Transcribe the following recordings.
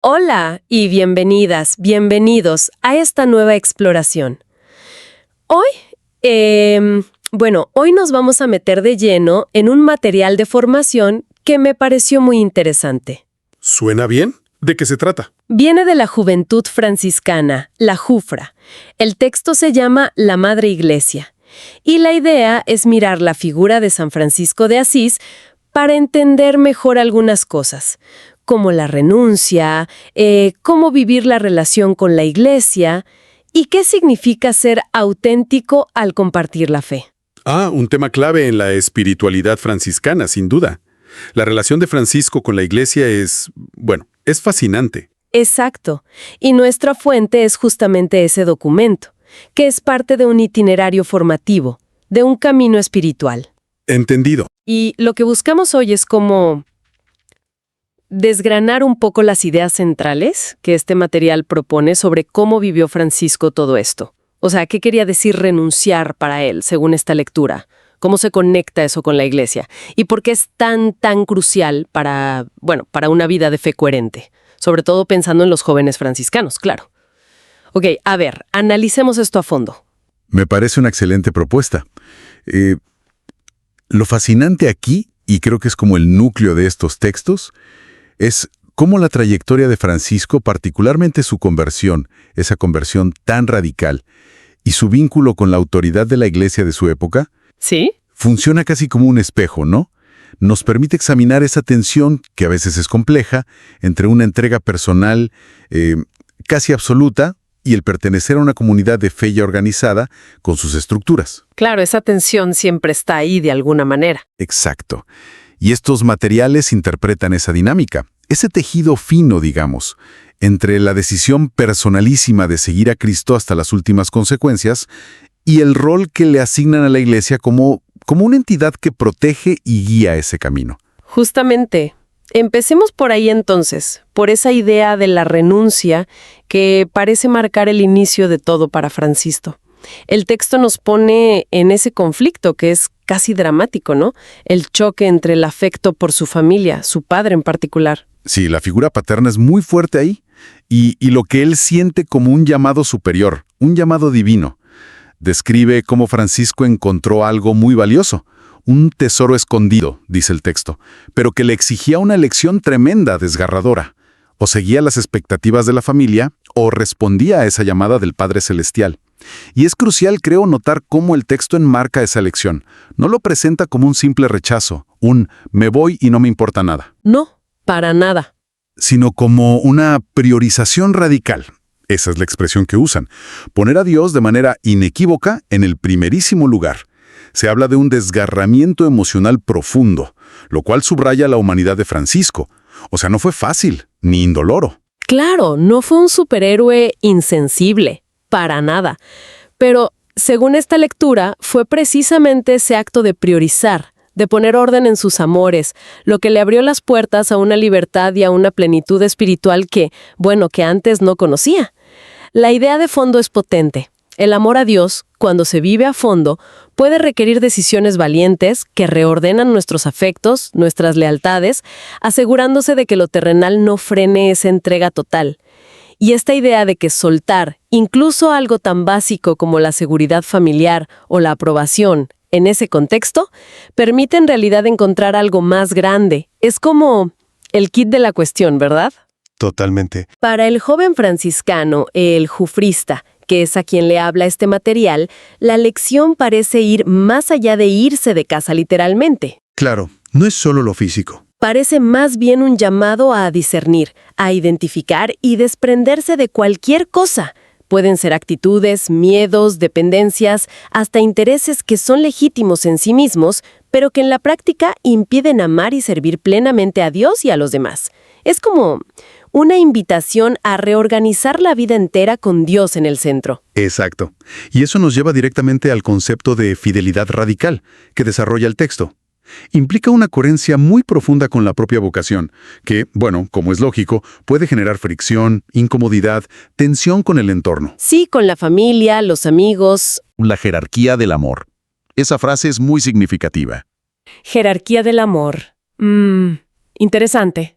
Hola y bienvenidas, bienvenidos a esta nueva exploración. Hoy, hoy nos vamos a meter de lleno en un material de formación que me pareció muy interesante. ¿Suena bien? ¿De qué se trata? Viene de la Juventud Franciscana, la JUFRA. El texto se llama La Madre Iglesia. Y la idea es mirar la figura de San Francisco de Asís para entender mejor algunas cosas, como la renuncia, cómo vivir la relación con la Iglesia y qué significa ser auténtico al compartir la fe. Un tema clave en la espiritualidad franciscana, sin duda. La relación de Francisco con la Iglesia es fascinante. Exacto. Y nuestra fuente es justamente ese documento, que es parte de un itinerario formativo, de un camino espiritual. Entendido. Y lo que buscamos hoy es como desgranar un poco las ideas centrales que este material propone sobre cómo vivió Francisco todo esto. O sea, ¿qué quería decir renunciar para él, según esta lectura? ¿Cómo se conecta eso con la Iglesia? ¿Y por qué es tan crucial para una vida de fe coherente? Sobre todo pensando en los jóvenes franciscanos, claro. Ok, a ver, analicemos esto a fondo. Me parece una excelente propuesta. Lo fascinante aquí, y creo que es como el núcleo de estos textos, es cómo la trayectoria de Francisco, particularmente su conversión, esa conversión tan radical, y su vínculo con la autoridad de la Iglesia de su época, ¿sí?, funciona casi como un espejo, ¿no? Nos permite examinar esa tensión, que a veces es compleja, entre una entrega personal casi absoluta y el pertenecer a una comunidad de fe ya organizada con sus estructuras. Claro, esa tensión siempre está ahí de alguna manera. Exacto. Y estos materiales interpretan esa dinámica, ese tejido fino, digamos, entre la decisión personalísima de seguir a Cristo hasta las últimas consecuencias y el rol que le asignan a la Iglesia como una entidad que protege y guía ese camino. Justamente. Empecemos por ahí entonces, por esa idea de la renuncia que parece marcar el inicio de todo para Francisco. El texto nos pone en ese conflicto que es casi dramático, ¿no? El choque entre el afecto por su familia, su padre en particular. Sí, la figura paterna es muy fuerte ahí y lo que él siente como un llamado superior, un llamado divino. Describe cómo Francisco encontró algo muy valioso, un tesoro escondido, dice el texto, pero que le exigía una elección tremenda, desgarradora. O seguía las expectativas de la familia o respondía a esa llamada del Padre Celestial. Y es crucial, creo, notar cómo el texto enmarca esa elección. No lo presenta como un simple rechazo, un me voy y no me importa nada. No, para nada. Sino como una priorización radical. Esa es la expresión que usan. Poner a Dios de manera inequívoca en el primerísimo lugar. Se habla de un desgarramiento emocional profundo, lo cual subraya la humanidad de Francisco. O sea, no fue fácil, ni indoloro. Claro, no fue un superhéroe insensible, para nada. Pero, según esta lectura, fue precisamente ese acto de priorizar, de poner orden en sus amores, lo que le abrió las puertas a una libertad y a una plenitud espiritual que antes no conocía. La idea de fondo es potente. El amor a Dios, cuando se vive a fondo, puede requerir decisiones valientes que reordenan nuestros afectos, nuestras lealtades, asegurándose de que lo terrenal no frene esa entrega total. Y esta idea de que soltar, incluso algo tan básico como la seguridad familiar o la aprobación, en ese contexto, permite en realidad encontrar algo más grande. Es como el kit de la cuestión, ¿verdad? Totalmente. Para el joven franciscano, el jufrista, que es a quien le habla este material, la lección parece ir más allá de irse de casa literalmente. Claro, no es solo lo físico. Parece más bien un llamado a discernir, a identificar y desprenderse de cualquier cosa. Pueden ser actitudes, miedos, dependencias, hasta intereses que son legítimos en sí mismos, pero que en la práctica impiden amar y servir plenamente a Dios y a los demás. Es como una invitación a reorganizar la vida entera con Dios en el centro. Exacto. Y eso nos lleva directamente al concepto de fidelidad radical que desarrolla el texto. Implica una coherencia muy profunda con la propia vocación, que, como es lógico, puede generar fricción, incomodidad, tensión con el entorno. Sí, con la familia, los amigos. La jerarquía del amor. Esa frase es muy significativa. Jerarquía del amor. Interesante.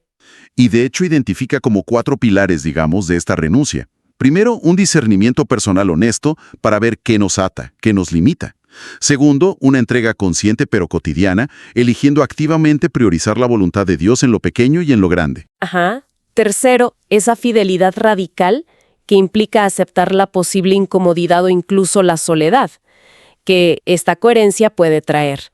Y de hecho identifica como 4 pilares, digamos, de esta renuncia. Primero, un discernimiento personal honesto para ver qué nos ata, qué nos limita. Segundo, una entrega consciente pero cotidiana, eligiendo activamente priorizar la voluntad de Dios en lo pequeño y en lo grande. Ajá. Tercero, esa fidelidad radical que implica aceptar la posible incomodidad o incluso la soledad que esta coherencia puede traer.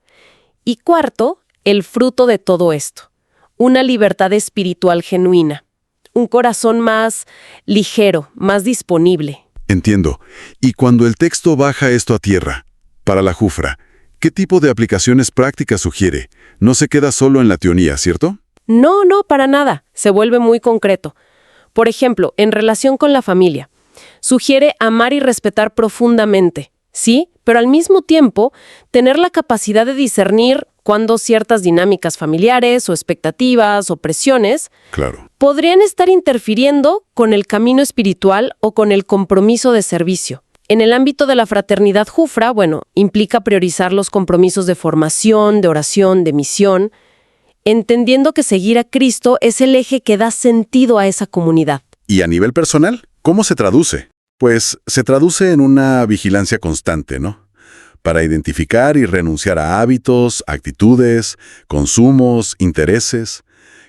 Y cuarto, el fruto de todo esto, una libertad espiritual genuina, un corazón más ligero, más disponible. Entiendo. Y cuando el texto baja esto a tierra, para la Jufra, ¿qué tipo de aplicaciones prácticas sugiere? No se queda solo en la teoría, ¿cierto? No, para nada. Se vuelve muy concreto. Por ejemplo, en relación con la familia, sugiere amar y respetar profundamente, ¿sí? Pero al mismo tiempo, tener la capacidad de discernir cuando ciertas dinámicas familiares o expectativas o presiones Claro. podrían estar interfiriendo con el camino espiritual o con el compromiso de servicio. En el ámbito de la fraternidad Jufra, implica priorizar los compromisos de formación, de oración, de misión, entendiendo que seguir a Cristo es el eje que da sentido a esa comunidad. ¿Y a nivel personal? ¿Cómo se traduce? Pues se traduce en una vigilancia constante, ¿no? Para identificar y renunciar a hábitos, actitudes, consumos, intereses,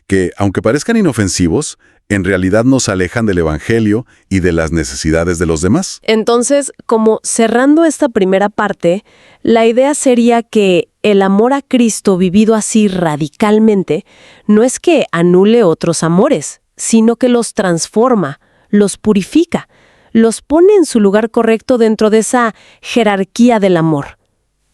que, aunque parezcan inofensivos, en realidad nos alejan del Evangelio y de las necesidades de los demás. Entonces, como cerrando esta primera parte, la idea sería que el amor a Cristo vivido así radicalmente no es que anule otros amores, sino que los transforma, los purifica, los pone en su lugar correcto dentro de esa jerarquía del amor.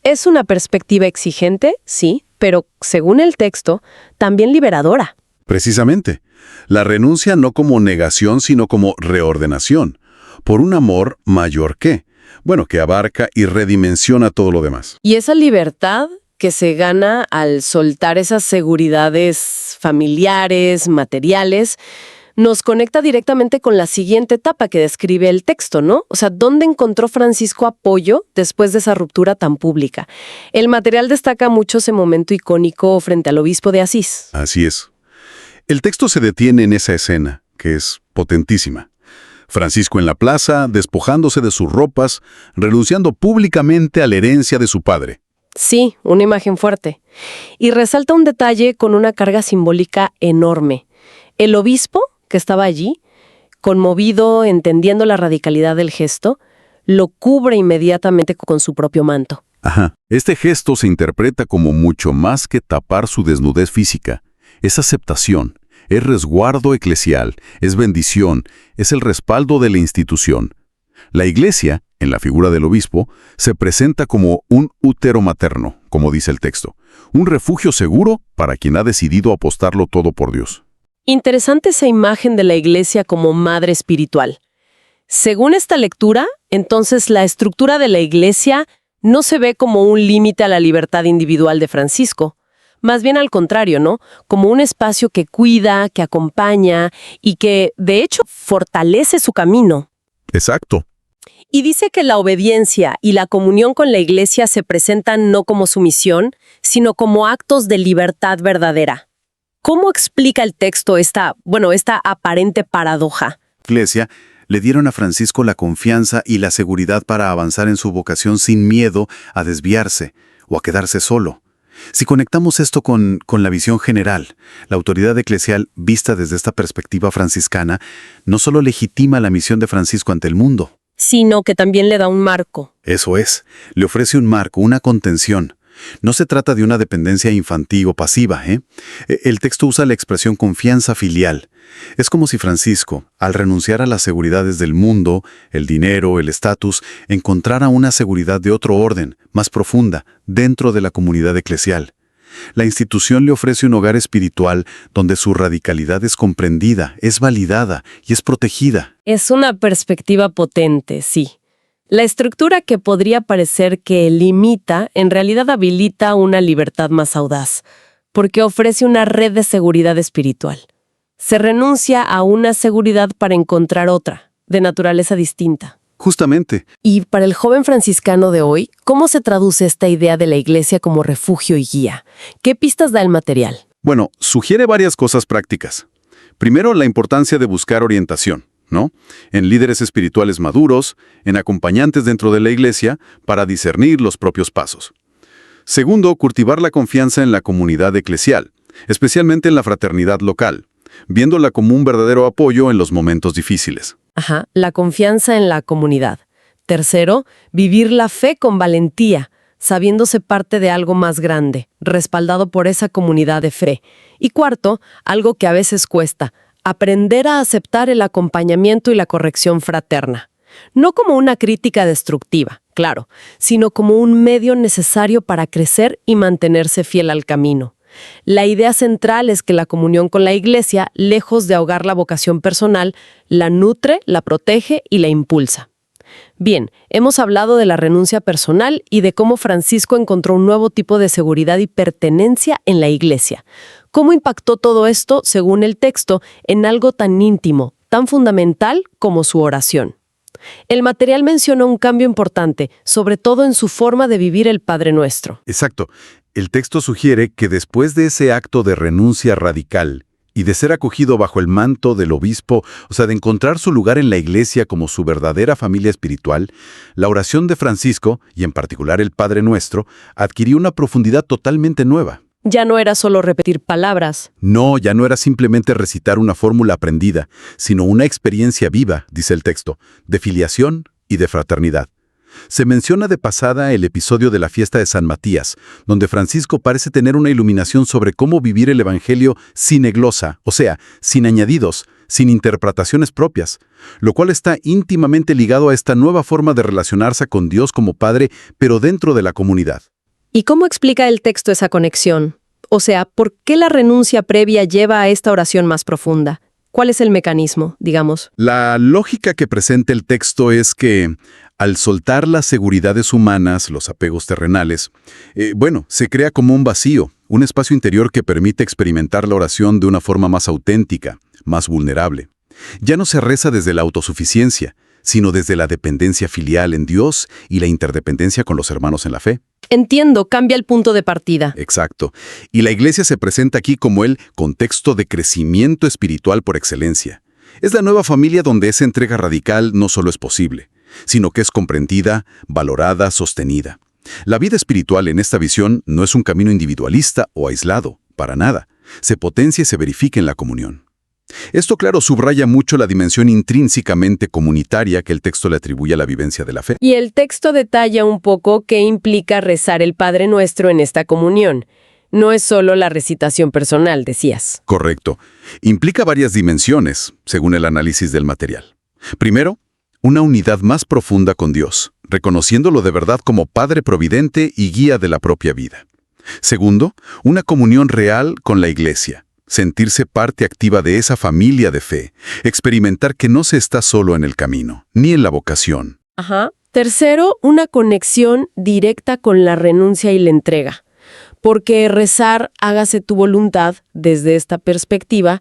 Es una perspectiva exigente, sí, pero según el texto, también liberadora. Precisamente, la renuncia no como negación, sino como reordenación, por un amor mayor que abarca y redimensiona todo lo demás. Y esa libertad que se gana al soltar esas seguridades familiares, materiales, nos conecta directamente con la siguiente etapa que describe el texto, ¿no? O sea, ¿dónde encontró Francisco apoyo después de esa ruptura tan pública? El material destaca mucho ese momento icónico frente al obispo de Asís. Así es. El texto se detiene en esa escena, que es potentísima. Francisco en la plaza, despojándose de sus ropas, renunciando públicamente a la herencia de su padre. Sí, una imagen fuerte. Y resalta un detalle con una carga simbólica enorme. El obispo, que estaba allí, conmovido, entendiendo la radicalidad del gesto, lo cubre inmediatamente con su propio manto. Ajá. Este gesto se interpreta como mucho más que tapar su desnudez física. Es aceptación, es resguardo eclesial, es bendición, es el respaldo de la institución. La Iglesia, en la figura del obispo, se presenta como un útero materno, como dice el texto, un refugio seguro para quien ha decidido apostarlo todo por Dios. Interesante esa imagen de la Iglesia como madre espiritual. Según esta lectura, entonces la estructura de la Iglesia no se ve como un límite a la libertad individual de Francisco. Más bien al contrario, ¿no? Como un espacio que cuida, que acompaña y que, de hecho, fortalece su camino. Exacto. Y dice que la obediencia y la comunión con la Iglesia se presentan no como sumisión, sino como actos de libertad verdadera. ¿Cómo explica el texto esta aparente paradoja? Iglesia le dieron a Francisco la confianza y la seguridad para avanzar en su vocación sin miedo a desviarse o a quedarse solo. Si conectamos esto con la visión general, la autoridad eclesial vista desde esta perspectiva franciscana no solo legitima la misión de Francisco ante el mundo, Sino que también le da un marco. eso es, le ofrece un marco, una contención. No se trata de una dependencia infantil o pasiva, ¿eh? El texto usa la expresión confianza filial. Es como si Francisco, al renunciar a las seguridades del mundo, el dinero, el estatus, encontrara una seguridad de otro orden, más profunda, dentro de la comunidad eclesial. La institución le ofrece un hogar espiritual donde su radicalidad es comprendida, es validada y es protegida. Es una perspectiva potente, sí. La estructura que podría parecer que limita, en realidad habilita una libertad más audaz, porque ofrece una red de seguridad espiritual. Se renuncia a una seguridad para encontrar otra, de naturaleza distinta. Justamente, Y para el joven franciscano de hoy, ¿cómo se traduce esta idea de la Iglesia como refugio y guía? ¿Qué pistas da el material? Bueno, sugiere varias cosas prácticas. Primero, la importancia de buscar orientación, ¿no? En líderes espirituales maduros, en acompañantes dentro de la iglesia, para discernir los propios pasos. Segundo, cultivar la confianza en la comunidad eclesial, especialmente en la fraternidad local, viéndola como un verdadero apoyo en los momentos difíciles. Ajá, la confianza en la comunidad. Tercero, vivir la fe con valentía, sabiéndose parte de algo más grande, respaldado por esa comunidad de fe. Y cuarto, algo que a veces cuesta, aprender a aceptar el acompañamiento y la corrección fraterna. No como una crítica destructiva, claro, sino como un medio necesario para crecer y mantenerse fiel al camino. La idea central es que la comunión con la Iglesia, lejos de ahogar la vocación personal, la nutre, la protege y la impulsa. Bien, hemos hablado de la renuncia personal y de cómo Francisco encontró un nuevo tipo de seguridad y pertenencia en la Iglesia. ¿Cómo impactó todo esto, según el texto, en algo tan íntimo, tan fundamental como su oración? El material menciona un cambio importante, sobre todo en su forma de vivir el Padre Nuestro. Exacto. El texto sugiere que después de ese acto de renuncia radical y de ser acogido bajo el manto del obispo, o sea, de encontrar su lugar en la iglesia como su verdadera familia espiritual, la oración de Francisco, y en particular el Padre Nuestro, adquirió una profundidad totalmente nueva. Ya no era solo repetir palabras. No, ya no era simplemente recitar una fórmula aprendida, sino una experiencia viva, dice el texto, de filiación y de fraternidad. Se menciona de pasada el episodio de la fiesta de San Matías, donde Francisco parece tener una iluminación sobre cómo vivir el Evangelio sin eglosa, o sea, sin añadidos, sin interpretaciones propias, lo cual está íntimamente ligado a esta nueva forma de relacionarse con Dios como Padre, pero dentro de la comunidad. ¿Y cómo explica el texto esa conexión? O sea, ¿por qué la renuncia previa lleva a esta oración más profunda? ¿Cuál es el mecanismo, digamos? La lógica que presenta el texto es que, al soltar las seguridades humanas, los apegos terrenales, se crea como un vacío, un espacio interior que permite experimentar la oración de una forma más auténtica, más vulnerable. Ya no se reza desde la autosuficiencia, sino desde la dependencia filial en Dios y la interdependencia con los hermanos en la fe. Entiendo, cambia el punto de partida. Exacto. Y la iglesia se presenta aquí como el contexto de crecimiento espiritual por excelencia. Es la nueva familia donde esa entrega radical no solo es posible, sino que es comprendida, valorada, sostenida. La vida espiritual en esta visión no es un camino individualista o aislado, para nada. Se potencia y se verifica en la comunión. Esto, claro, subraya mucho la dimensión intrínsecamente comunitaria que el texto le atribuye a la vivencia de la fe. Y el texto detalla un poco qué implica rezar el Padre Nuestro en esta comunión. No es solo la recitación personal, decías. Correcto. Implica varias dimensiones, según el análisis del material. Primero, una unidad más profunda con Dios, reconociéndolo de verdad como Padre providente y guía de la propia vida. Segundo, una comunión real con la Iglesia. Sentirse parte activa de esa familia de fe, experimentar que no se está solo en el camino, ni en la vocación. Ajá. Tercero, una conexión directa con la renuncia y la entrega. Porque rezar, hágase tu voluntad, desde esta perspectiva,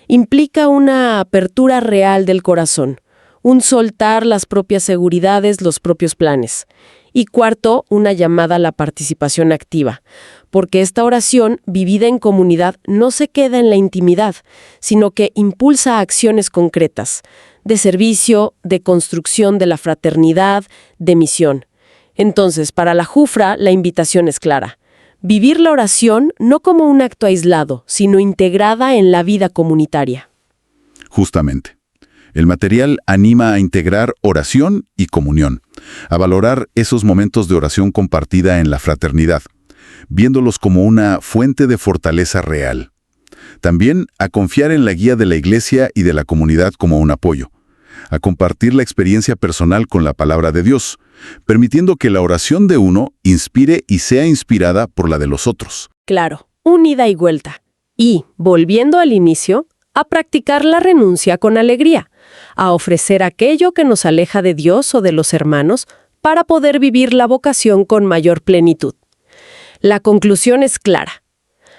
implica una apertura real del corazón, un soltar las propias seguridades, los propios planes. Y cuarto, una llamada a la participación activa, porque esta oración, vivida en comunidad, no se queda en la intimidad, sino que impulsa acciones concretas, de servicio, de construcción de la fraternidad, de misión. Entonces, para la Jufra, la invitación es clara. Vivir la oración no como un acto aislado, sino integrada en la vida comunitaria. Justamente. El material anima a integrar oración y comunión, a valorar esos momentos de oración compartida en la fraternidad, viéndolos como una fuente de fortaleza real. También a confiar en la guía de la Iglesia y de la comunidad como un apoyo, a compartir la experiencia personal con la palabra de Dios, permitiendo que la oración de uno inspire y sea inspirada por la de los otros. Claro, un ida y vuelta. Y, volviendo al inicio, a practicar la renuncia con alegría, a ofrecer aquello que nos aleja de Dios o de los hermanos para poder vivir la vocación con mayor plenitud. La conclusión es clara.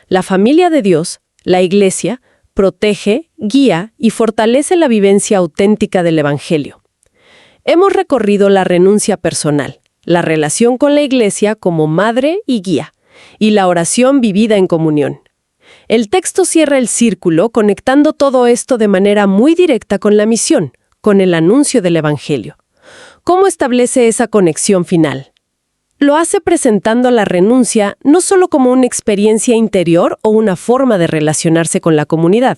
La familia de Dios, la Iglesia, protege, guía y fortalece la vivencia auténtica del Evangelio. Hemos recorrido la renuncia personal, la relación con la Iglesia como madre y guía, y la oración vivida en comunión. El texto cierra el círculo conectando todo esto de manera muy directa con la misión, con el anuncio del Evangelio. ¿Cómo establece esa conexión final? Lo hace presentando la renuncia no solo como una experiencia interior o una forma de relacionarse con la comunidad,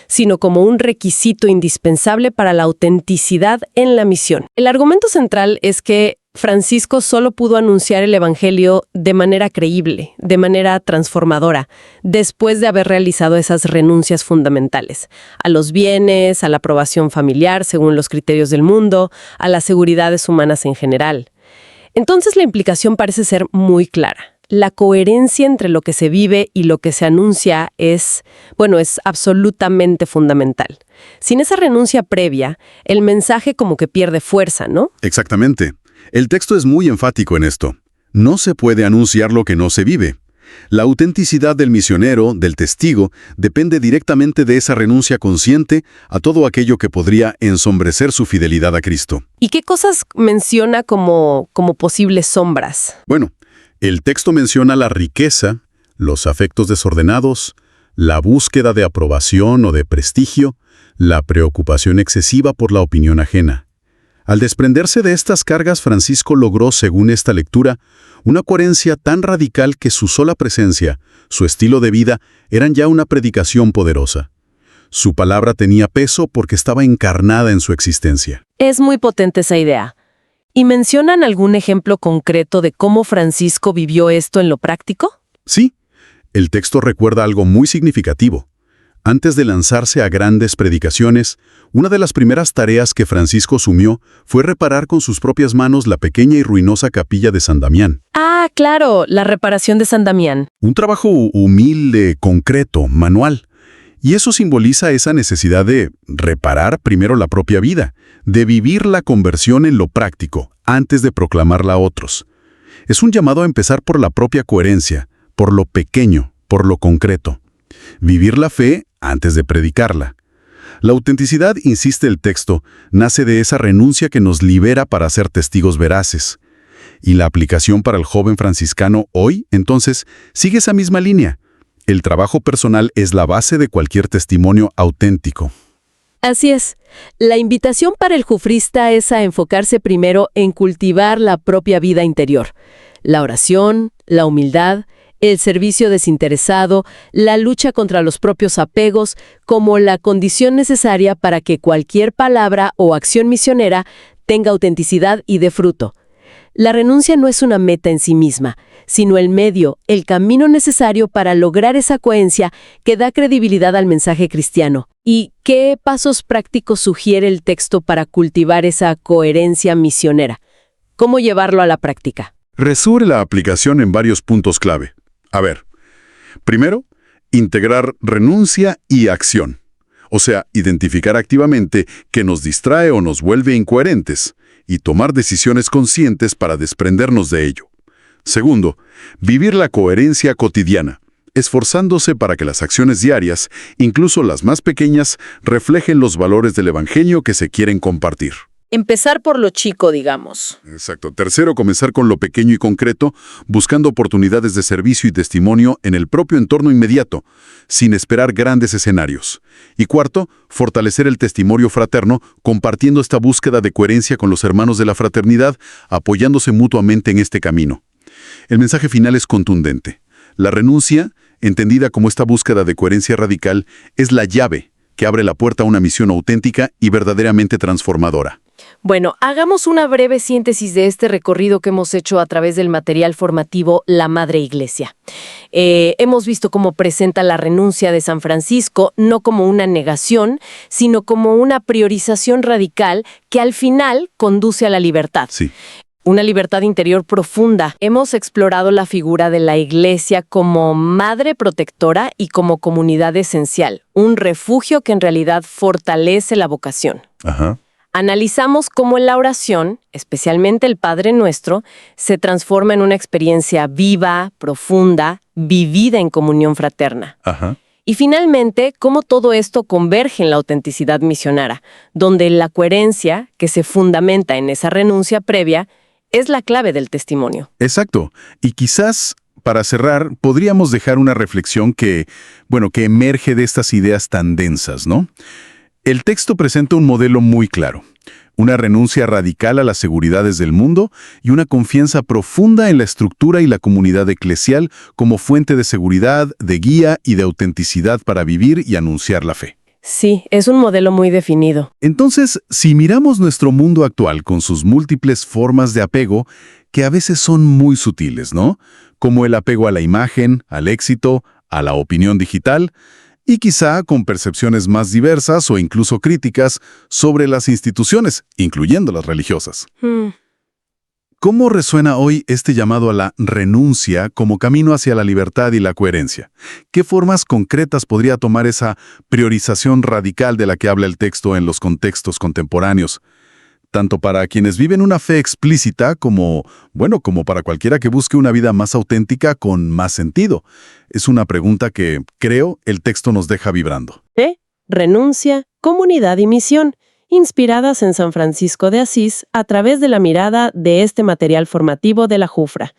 sino como un requisito indispensable para la autenticidad en la misión. El argumento central es que Francisco solo pudo anunciar el Evangelio de manera creíble, de manera transformadora, después de haber realizado esas renuncias fundamentales, a los bienes, a la aprobación familiar según los criterios del mundo, a las seguridades humanas en general. Entonces la implicación parece ser muy clara. La coherencia entre lo que se vive y lo que se anuncia es absolutamente fundamental. Sin esa renuncia previa, el mensaje como que pierde fuerza, ¿no? Exactamente. El texto es muy enfático en esto. No se puede anunciar lo que no se vive. La autenticidad del misionero, del testigo, depende directamente de esa renuncia consciente a todo aquello que podría ensombrecer su fidelidad a Cristo. ¿Y qué cosas menciona como posibles sombras? Bueno, el texto menciona la riqueza, los afectos desordenados, la búsqueda de aprobación o de prestigio, la preocupación excesiva por la opinión ajena. Al desprenderse de estas cargas, Francisco logró, según esta lectura, una coherencia tan radical que su sola presencia, su estilo de vida, eran ya una predicación poderosa. Su palabra tenía peso porque estaba encarnada en su existencia. Es muy potente esa idea. ¿Y mencionan algún ejemplo concreto de cómo Francisco vivió esto en lo práctico? Sí, el texto recuerda algo muy significativo. Antes de lanzarse a grandes predicaciones, una de las primeras tareas que Francisco asumió fue reparar con sus propias manos la pequeña y ruinosa capilla de San Damián. Ah, claro, la reparación de San Damián. Un trabajo humilde, concreto, manual. Y eso simboliza esa necesidad de reparar primero la propia vida, de vivir la conversión en lo práctico, antes de proclamarla a otros. Es un llamado a empezar por la propia coherencia, por lo pequeño, por lo concreto. Vivir la fe antes de predicarla. La autenticidad, insiste el texto, nace de esa renuncia que nos libera para ser testigos veraces. Y la aplicación para el joven franciscano hoy, entonces, sigue esa misma línea. El trabajo personal es la base de cualquier testimonio auténtico. Así es. La invitación para el jufrista es a enfocarse primero en cultivar la propia vida interior. La oración, la humildad, el servicio desinteresado, la lucha contra los propios apegos, como la condición necesaria para que cualquier palabra o acción misionera tenga autenticidad y dé fruto. La renuncia no es una meta en sí misma, sino el medio, el camino necesario para lograr esa coherencia que da credibilidad al mensaje cristiano. ¿Y qué pasos prácticos sugiere el texto para cultivar esa coherencia misionera? ¿Cómo llevarlo a la práctica? Resume la aplicación en varios puntos clave. A ver, primero, integrar renuncia y acción. O sea, identificar activamente qué nos distrae o nos vuelve incoherentes y tomar decisiones conscientes para desprendernos de ello. Segundo, vivir la coherencia cotidiana, esforzándose para que las acciones diarias, incluso las más pequeñas, reflejen los valores del Evangelio que se quieren compartir. Empezar por lo chico, digamos. Exacto. Tercero, comenzar con lo pequeño y concreto, buscando oportunidades de servicio y testimonio en el propio entorno inmediato, sin esperar grandes escenarios. Y cuarto, fortalecer el testimonio fraterno, compartiendo esta búsqueda de coherencia con los hermanos de la fraternidad, apoyándose mutuamente en este camino. El mensaje final es contundente. La renuncia, entendida como esta búsqueda de coherencia radical, es la llave que abre la puerta a una misión auténtica y verdaderamente transformadora. Bueno, hagamos una breve síntesis de este recorrido que hemos hecho a través del material formativo La Madre Iglesia. Hemos visto cómo presenta la renuncia de San Francisco, no como una negación, sino como una priorización radical que al final conduce a la libertad. Sí. Una libertad interior profunda. Hemos explorado la figura de la Iglesia como madre protectora y como comunidad esencial, un refugio que en realidad fortalece la vocación. Ajá. Analizamos cómo en la oración, especialmente el Padre Nuestro, se transforma en una experiencia viva, profunda, vivida en comunión fraterna. Ajá. Y finalmente, cómo todo esto converge en la autenticidad misionera, donde la coherencia, que se fundamenta en esa renuncia previa, es la clave del testimonio. Exacto. Y quizás para cerrar, podríamos dejar una reflexión que emerge de estas ideas tan densas, ¿no? El texto presenta un modelo muy claro, una renuncia radical a las seguridades del mundo y una confianza profunda en la estructura y la comunidad eclesial como fuente de seguridad, de guía y de autenticidad para vivir y anunciar la fe. Sí, es un modelo muy definido. Entonces, si miramos nuestro mundo actual con sus múltiples formas de apego, que a veces son muy sutiles, ¿no? Como el apego a la imagen, al éxito, a la opinión digital, y quizá con percepciones más diversas o incluso críticas sobre las instituciones, incluyendo las religiosas. ¿Cómo resuena hoy este llamado a la renuncia como camino hacia la libertad y la coherencia? ¿Qué formas concretas podría tomar esa priorización radical de la que habla el texto en los contextos contemporáneos? Tanto para quienes viven una fe explícita como para cualquiera que busque una vida más auténtica con más sentido. Es una pregunta que, creo, el texto nos deja vibrando. Renuncia, comunidad y misión, inspiradas en San Francisco de Asís a través de la mirada de este material formativo de la Jufra.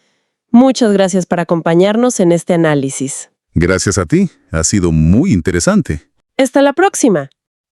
Muchas gracias por acompañarnos en este análisis. Gracias a ti, ha sido muy interesante. Hasta la próxima.